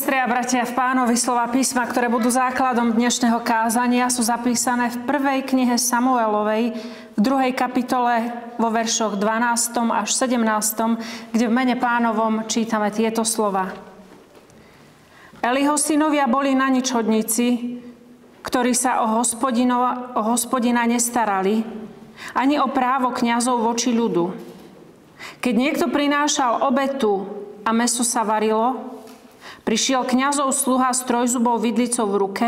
sestry a bratia, v Pánovi slova písma, ktoré budú základom dnešného kázania, sú zapísané v prvej knihe Samuelovej, v 2. kapitole vo veršoch 12. až 17., kde v mene Pánovom čítame tieto slova. Eliho synovia boli naničodníci, ktorí sa o hospodina nestarali, ani o právo kňazov voči ľudu. Keď niekto prinášal obetu a mäso sa varilo, prišiel kňazov sluha s trojzubou vidlicou v ruke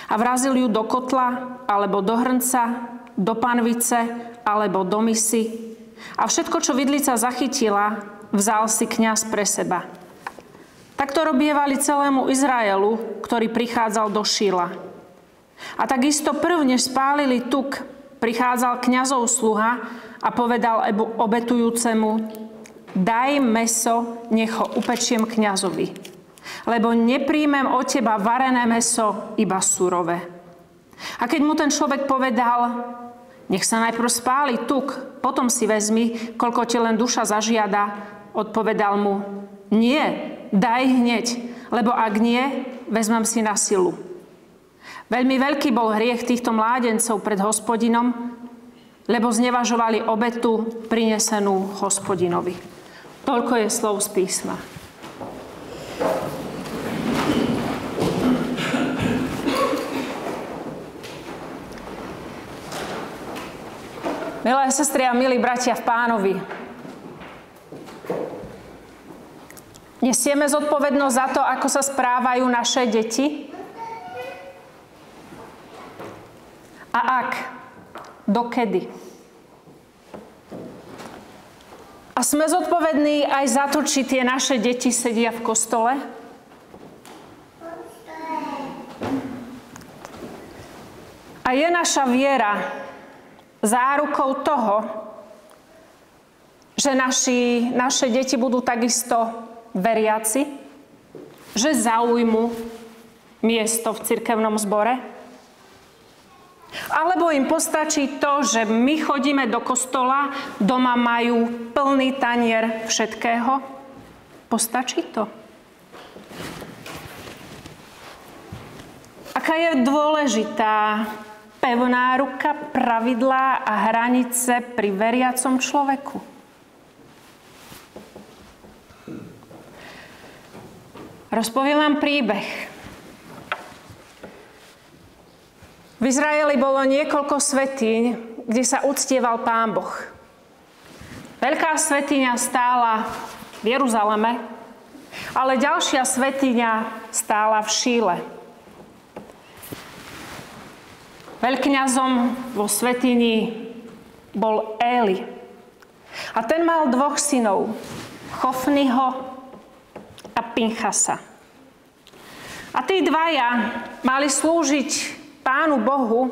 a vrazil ju do kotla, alebo do hrnca, do panvice, alebo do misy. A všetko, čo vidlica zachytila, vzal si kňaz pre seba. Takto robievali celému Izraelu, ktorý prichádzal do Šíla. A takisto prv, než spálili tuk, prichádzal kňazov sluha a povedal obetujúcemu: daj mäso, nech ho upečiem kňazovi. Lebo nepríjmem od teba varené mäso, iba surové. A keď mu ten človek povedal: nech sa najprv spáli tuk, potom si vezmi, koľko ti len duša zažiada, odpovedal mu: nie, daj hneď, lebo ak nie, vezmem si na silu. Veľmi veľký bol hriech týchto mládencov pred Hospodinom, lebo znevažovali obetu prinesenú Hospodinovi. Toľko je slov z písma. Milé sestry a milí bratia v Pánovi, nesieme zodpovednosť za to, ako sa správajú naše deti? A ak? Dokedy? A sme zodpovední aj za to, či tie naše deti sedia v kostole? A je naša viera zárukou toho, že naše deti budú takisto veriaci, že zaujmú miesto v cirkevnom zbore? Alebo im postačí to, že my chodíme do kostola, doma majú plný tanier všetkého? Postačí to? Aká je dôležitá pevná ruka, pravidlá a hranice pri veriacom človeku? Rozpoviem vám príbeh. V Izraeli bolo niekoľko svätýň, kde sa uctieval Pán Boh. Veľká svätyňa stála v Jeruzaleme, ale ďalšia svätyňa stála v Šíle. Veľkňazom vo svätyni bol Éli. A ten mal dvoch synov, Chofniho a Pinchasa. A tí dvaja mali slúžiť Pánu Bohu,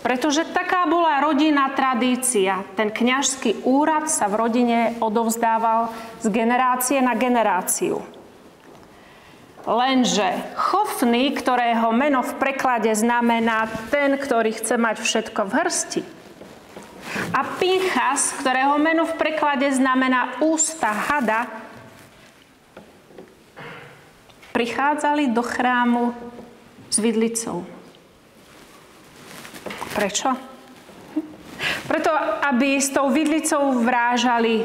pretože taká bola rodinná tradícia. Ten kňažský úrad sa v rodine odovzdával z generácie na generáciu. Lenže Chofni, ktorého meno v preklade znamená ten, ktorý chce mať všetko v hrsti, a Pinchas, ktorého meno v preklade znamená ústa hada, prichádzali do chrámu s vidlicou. Prečo? Preto, aby s tou vidlicou vrážali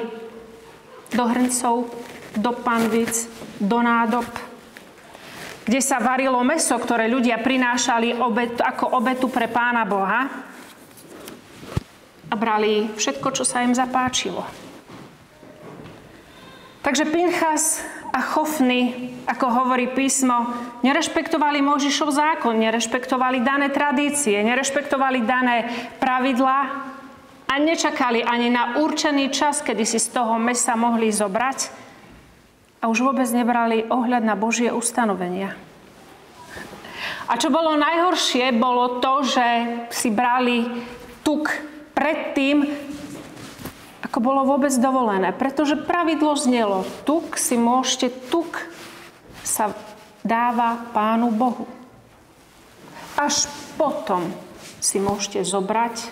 do hrncov, do panvic, do nádob, kde sa varilo mäso, ktoré ľudia prinášali ako obetu pre Pána Boha, a brali všetko, čo sa im zapáčilo. Takže Pinchas a Chofni, ako hovorí písmo, nerešpektovali Mojžišov zákon, nerešpektovali dané tradície, nerešpektovali dané pravidlá a nečakali ani na určený čas, kedy si z toho mäsa mohli zobrať, a už vôbec nebrali ohľad na Božie ustanovenia. A čo bolo najhoršie, bolo to, že si brali tuk predtým, ako bolo vôbec dovolené. Pretože pravidlo znelo: tuk sa dáva Pánu Bohu. Až potom si môžete zobrať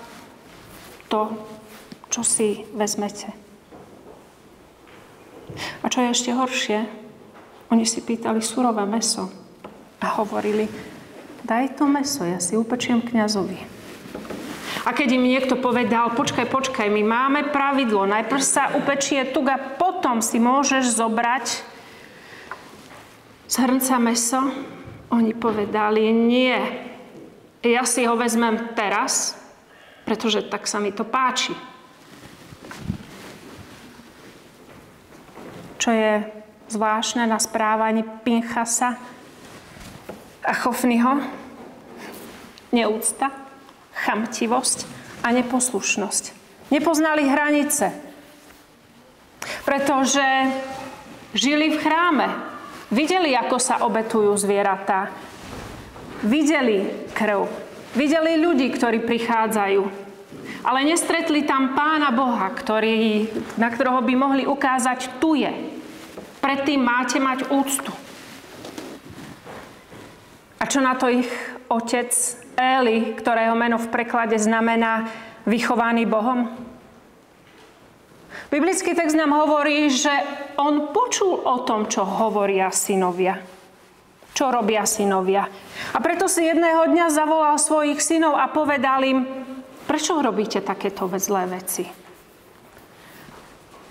to, čo si vezmete. A čo je ešte horšie, Oni si pýtali surové mäso a hovorili, daj to mäso, ja si upečiem kňazovi. A keď im niekto povedal, počkaj, my máme pravidlo, najprv sa upečie tuk a potom si môžeš zobrať z hrnca mäso, oni povedali, nie, ja si ho vezmem teraz, pretože tak sa mi to páči. Čo je zvláštne na správaní Pinchasa a Chofniho? Neúcta, chamtivosť a neposlušnosť. Nepoznali hranice, pretože žili v chráme. Videli, ako sa obetujú zvieratá. Videli krv. Videli ľudí, ktorí prichádzajú. Ale nestretli tam Pána Boha, na ktorého by mohli ukázať, tu je. Predtým máte mať úctu. A čo na to ich otec Éli, ktorého meno v preklade znamená vychovaný Bohom? Biblický text nám hovorí, že on počul o tom, čo hovoria synovia. Čo robia synovia. A preto si jedného dňa zavolal svojich synov a povedal im, prečo robíte takéto zlé veci?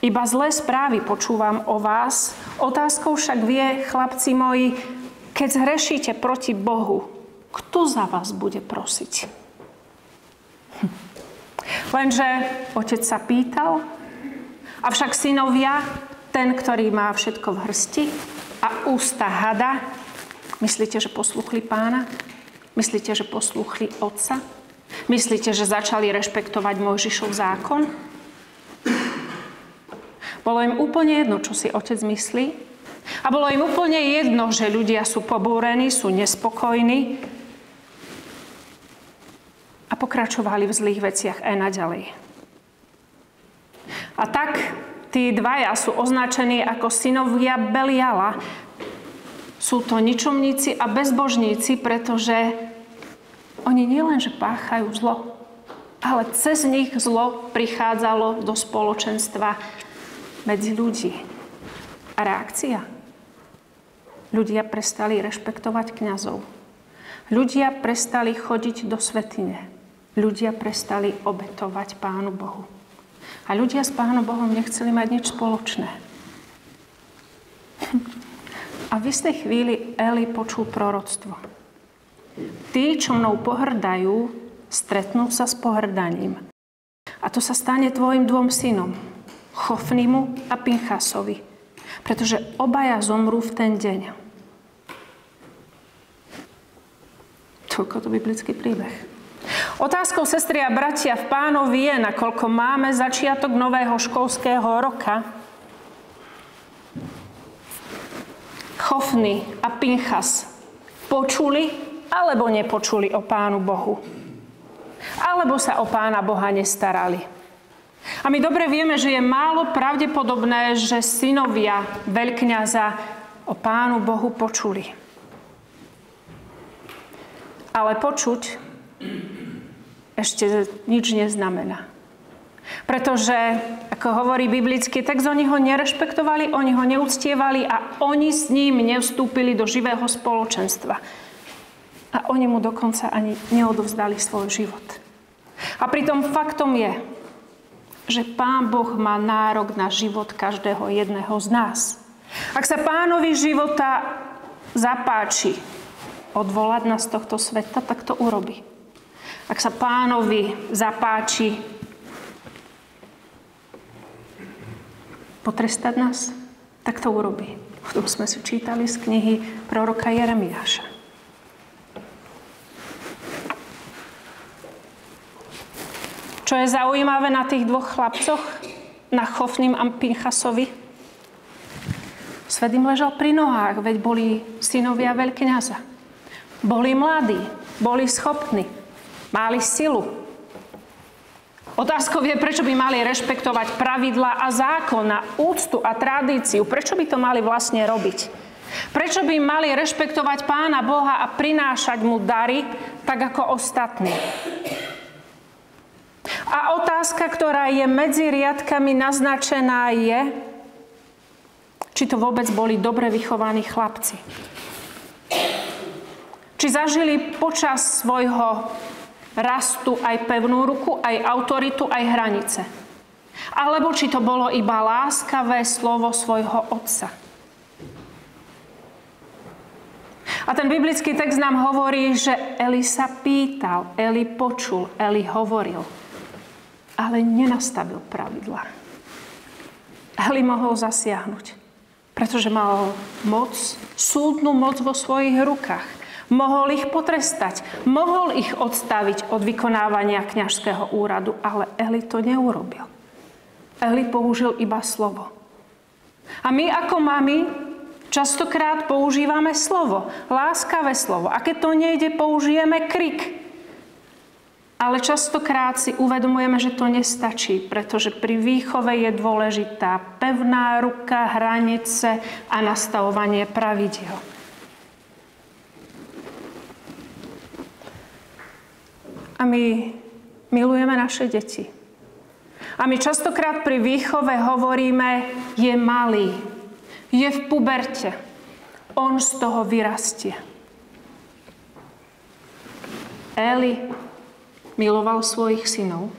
Iba zlé správy počúvam o vás. Otázkou však vie, chlapci moji, keď zhrešíte proti Bohu, kto za vás bude prosiť? Lenže otec sa pýtal, avšak synovia, ten, ktorý má všetko v hrsti a ústa hada, myslíte, že poslúchli Pána? Myslíte, že poslúchli Otca? Myslíte, že začali rešpektovať Mojžišov zákon? Bolo im úplne jedno, čo si otec myslí. A bolo im úplne jedno, že ľudia sú pobúrení, sú nespokojní. A pokračovali v zlých veciach aj naďalej. A tak tí dvaja sú označení ako synovia Beliala. Sú to ničomníci a bezbožníci, pretože oni nielenže páchajú zlo, ale cez nich zlo prichádzalo do spoločenstva medzi ľudí. A reakcia? Ľudia prestali rešpektovať kňazov. Ľudia prestali chodiť do svätyne. Ľudia prestali obetovať Pánu Bohu. A ľudia s Pánom Bohom nechceli mať nič spoločné. A v istej chvíli Eli počul proroctvo. Tí, čo mnou pohrdajú, stretnú sa s pohrdaním. A to sa stane tvojim dvom synom, Chofnimu a Pinchasovi, pretože obaja zomrú v ten deň. Toľko to biblický príbeh. Otázkou, sestry a bratia, v Pánovi je, nakoľko máme začiatok nového školského roka, Chofni a Pinchas počuli alebo nepočuli o Pánu Bohu. Alebo sa o Pána Boha nestarali. A my dobre vieme, že je málo pravdepodobné, že synovia veľkňaza o Pánu Bohu počuli. Ale počuť ešte nič neznamená. Pretože, ako hovorí biblický text, oni ho nerešpektovali, oni ho neúctievali a oni s ním nevstúpili do živého spoločenstva. A oni mu dokonca ani neodovzdali svoj život. A pritom faktom je, že Pán Boh má nárok na život každého jedného z nás. Ak sa Pánovi života zapáči odvolať nás z tohto sveta, tak to urobí. Ak sa Pánovi zapáči potrestať nás, tak to urobí. V tom sme si čítali z knihy proroka Jeremiáša. Čo je zaujímavé na tých dvoch chlapcoch, na Chofnim a Pinchasovi? Svet im ležal pri nohách, veď boli synovia veľkňaza. Boli mladí, boli schopní, mali silu. Otázkou je, prečo by mali rešpektovať pravidlá a zákon a úctu a tradíciu. Prečo by to mali vlastne robiť? Prečo by mali rešpektovať Pána Boha a prinášať mu dary, tak ako ostatní? A otázka, ktorá je medzi riadkami naznačená, je, či to vôbec boli dobre vychovaní chlapci. Či zažili počas svojho rastu aj pevnú ruku, aj autoritu, aj hranice. Alebo či to bolo iba láskavé slovo svojho otca. A ten biblický text nám hovorí, že Eli sa pýtal, Eli počul, Eli hovoril, ale nenastavil pravidlá. Eli mohol zasiahnuť, pretože mal moc, súdnu moc vo svojich rukách. Mohol ich potrestať, mohol ich odstaviť od vykonávania kňažského úradu, ale Eli to neurobil. Eli použil iba slovo. A my ako mami častokrát používame slovo, láskavé slovo. A keď to nejde, použijeme krik. Ale častokrát si uvedomujeme, že to nestačí, pretože pri výchove je dôležitá pevná ruka, hranice a nastavovanie pravidiel. A my milujeme naše deti. A my častokrát pri výchove hovoríme, je malý, je v puberte, on z toho vyrastie. Eli miloval svojich synov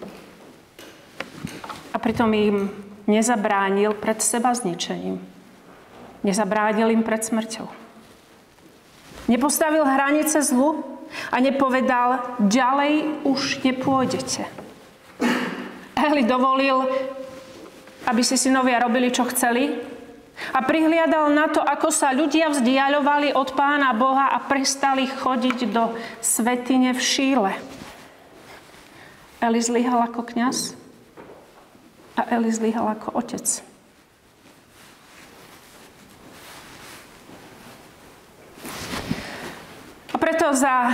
a pritom im nezabránil pred seba zničením. Nezabránil im pred smrťou. Nepostavil hranice zlu a nepovedal, ďalej už nepôjdete. Eli dovolil, aby si synovia robili, čo chceli a prihliadal na to, ako sa ľudia vzdiaľovali od Pána Boha a prestali chodiť do svätyne v Šíle. Eli zlyhal ako kňaz a Eli zlyhal ako otec. A preto za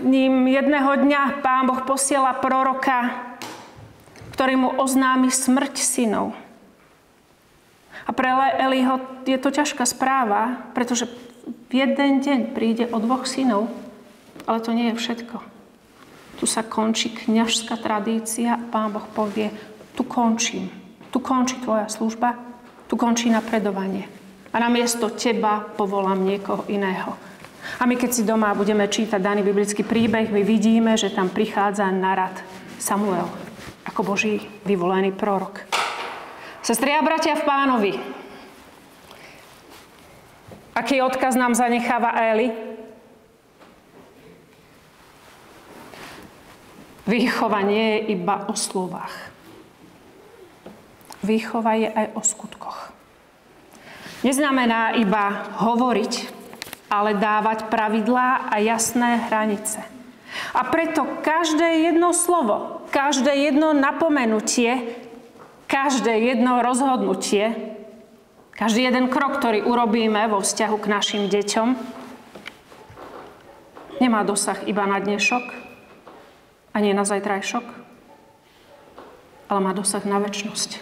ním jedného dňa Pán Boh posiela proroka, ktorý mu oznámi smrť synov. A pre Eliho je to ťažká správa, pretože v jeden deň príde o 2 synov, ale to nie je všetko. Tu sa končí kňažská tradícia a Pán Boh povie, tu končím. Tu končí tvoja služba, tu končí napredovanie. A namiesto teba povolám niekoho iného. A my keď si doma budeme čítať daný biblický príbeh, my vidíme, že tam prichádza na rad Samuel ako Boží vyvolený prorok. Sestri a bratia v Pánovi, aký odkaz nám zanecháva Eli? Výchova nie je iba o slovách. Výchova je aj o skutkoch. Neznamená iba hovoriť, ale dávať pravidlá a jasné hranice. A preto každé jedno slovo, každé jedno napomenutie, každé jedno rozhodnutie, každý jeden krok, ktorý urobíme vo vzťahu k našim deťom, nemá dosah iba na dnešok, a nie na zajtrajšok, ale má dosah na večnosť.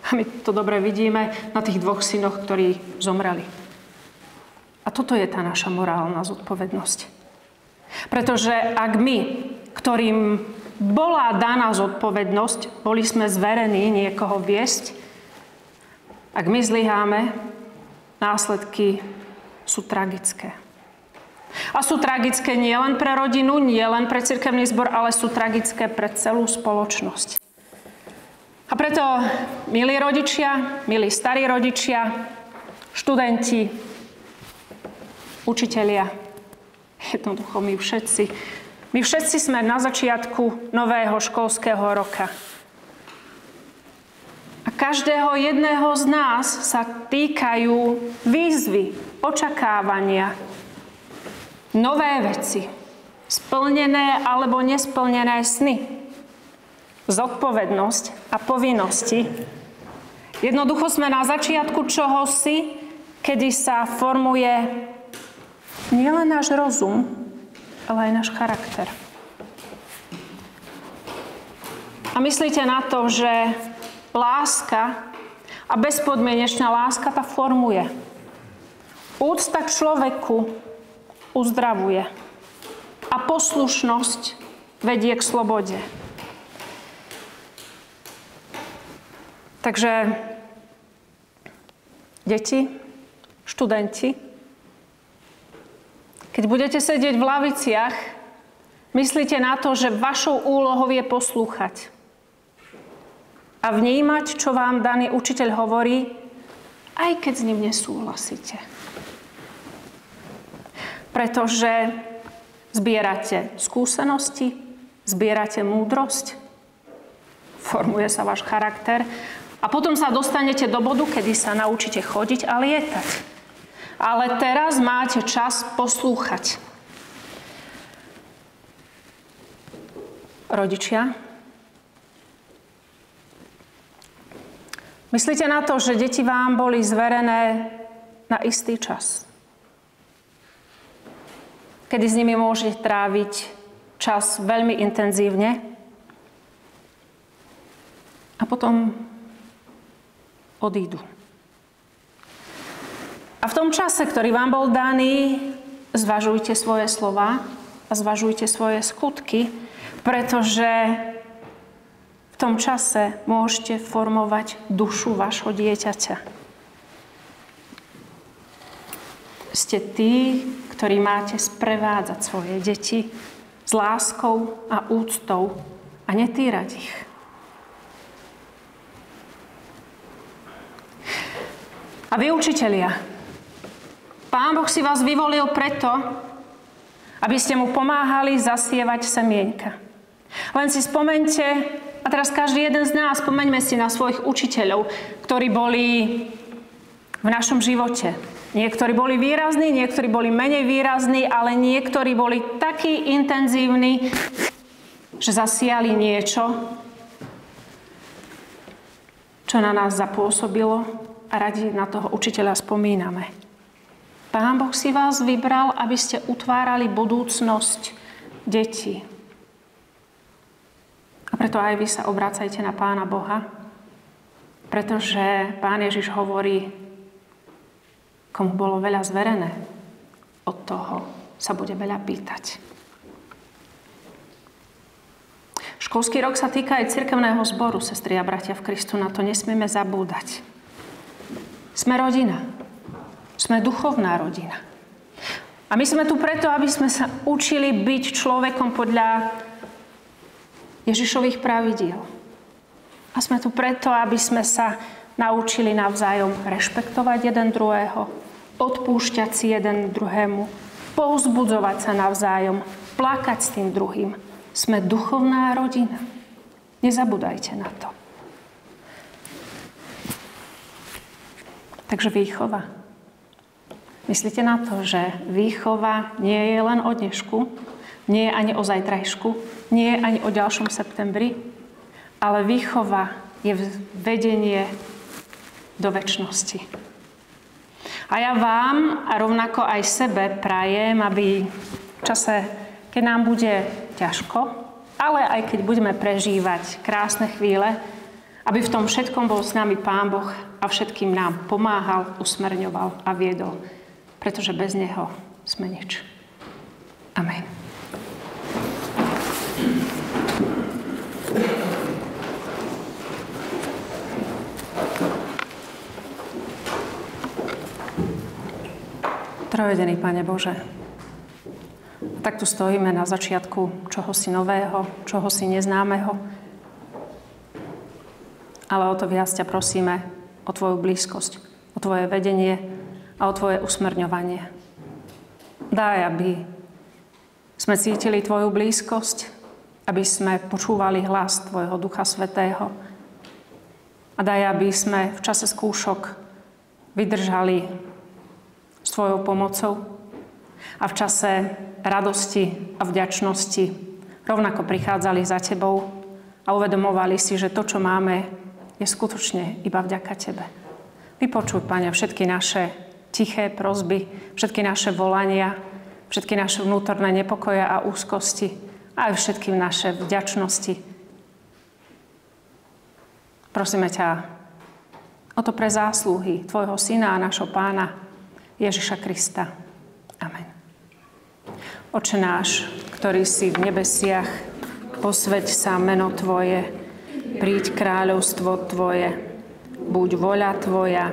A my to dobre vidíme na tých 2 synoch, ktorí zomreli. A toto je tá naša morálna zodpovednosť. Pretože ak my, ktorým bola daná zodpovednosť, boli sme zverení niekoho viesť, ak my zlyháme, následky sú tragické. A sú tragické nie len pre rodinu, nie len pre cirkevný zbor, ale sú tragické pre celú spoločnosť. A preto, milí rodičia, milí starí rodičia, študenti, učitelia, jednoducho my všetci sme na začiatku nového školského roka. A každého jedného z nás sa týkajú výzvy, očakávania, nové veci, splnené alebo nesplnené sny, zodpovednosť a povinnosti. Jednoducho sme na začiatku čohosi, kedy sa formuje nielen náš rozum, ale aj náš charakter. A myslíte na to, že láska a bezpodmienečná láska tá formuje. Úcta k človeku uzdravuje. A poslušnosť vedie k slobode. Takže Deti, študenti, keď budete sedieť v laviciach, myslíte na to, že vašou úlohou je poslúchať a vnímať, čo vám daný učiteľ hovorí, aj keď s ním nesúhlasíte. Pretože zbierate skúsenosti, zbierate múdrosť, formuje sa váš charakter a potom sa dostanete do bodu, kedy sa naučíte chodiť a lietať. Ale teraz máte čas poslúchať. Rodičia, myslíte na to, že deti vám boli zverené na istý čas, kedy s nimi môžete tráviť čas veľmi intenzívne a potom odídu. A v tom čase, ktorý vám bol daný, zvažujte svoje slova a zvažujte svoje skutky, pretože v tom čase môžete formovať dušu vášho dieťaťa. Ste tí, ktorí máte sprevádzať svoje deti s láskou a úctou a netýrať ich. A vy, učitelia, Pán Boh si vás vyvolil preto, aby ste mu pomáhali zasievať semienka. Len si spomeňte, a teraz každý jeden z nás, spomeňme si na svojich učiteľov, ktorí boli v našom živote. Niektorí boli výrazní, niektorí boli menej výrazní, ale niektorí boli takí intenzívni, že zasiali niečo, čo na nás zapôsobilo a radi na toho učiteľa spomíname. Pán Boh si vás vybral, aby ste utvárali budúcnosť detí. A preto aj vy sa obracajte na Pána Boha, pretože Pán Ježiš hovorí, komu bolo veľa zverené, od toho sa bude veľa pýtať. Školský rok sa týka aj cirkevného zboru, sestry a bratia v Kristu, na to nesmieme zabúdať. Sme rodina. Sme duchovná rodina. A my sme tu preto, aby sme sa učili byť človekom podľa Ježišových pravidiel. A sme tu preto, aby sme sa naučili navzájom rešpektovať jeden druhého, odpúšťať si jeden druhému, povzbudzovať sa navzájom, plakať s tým druhým. Sme duchovná rodina. Nezabúdajte na to. Takže výchova. Myslíte na to, že výchova nie je len o dnešku, nie je ani o zajtrajšku, nie je ani o ďalšom septembri, ale výchova je vedenie do večnosti. A ja vám a rovnako aj sebe prajem, aby v čase, keď nám bude ťažko, ale aj keď budeme prežívať krásne chvíle, aby v tom všetkom bol s nami Pán Boh a všetkým nám pomáhal, usmerňoval a viedol. Pretože bez Neho sme nič. Amen. Trojedený Pane Bože, tak tu stojíme na začiatku čohosi nového, čohosi neznámeho. Ale o to viac ťa prosíme o Tvoju blízkosť, o Tvoje vedenie a o Tvoje usmerňovanie. Daj, aby sme cítili Tvoju blízkosť, aby sme počúvali hlas Tvojho Ducha Svätého. A daj, aby sme v čase skúšok vydržali s Tvojou pomocou a v čase radosti a vďačnosti rovnako prichádzali za Tebou a uvedomovali si, že to, čo máme, je skutočne iba vďaka Tebe. Vypočuj, Pane, všetky naše tiché prosby, všetky naše volania, všetky naše vnútorné nepokoje a úzkosti a aj všetky naše vďačnosti. Prosíme ťa o to pre zásluhy Tvojho Syna a našho Pána Ježiša Krista. Amen. Oče náš, ktorý si v nebesiach, posväť sa meno Tvoje, príď kráľovstvo Tvoje, buď vôľa Tvoja,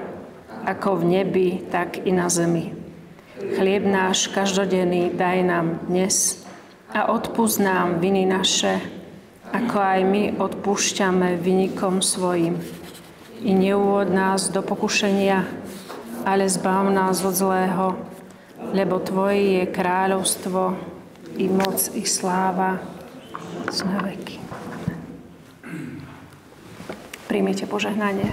ako v nebi, tak i na zemi. Chlieb náš každodenný daj nám dnes a odpusť nám viny naše, ako aj my odpúšťame vinníkom svojim. I neuvod nás do pokušenia, ale zbav nás od zlého, lebo Tvoje je kráľovstvo, i moc, i sláva na veky. Príjmite požehnanie.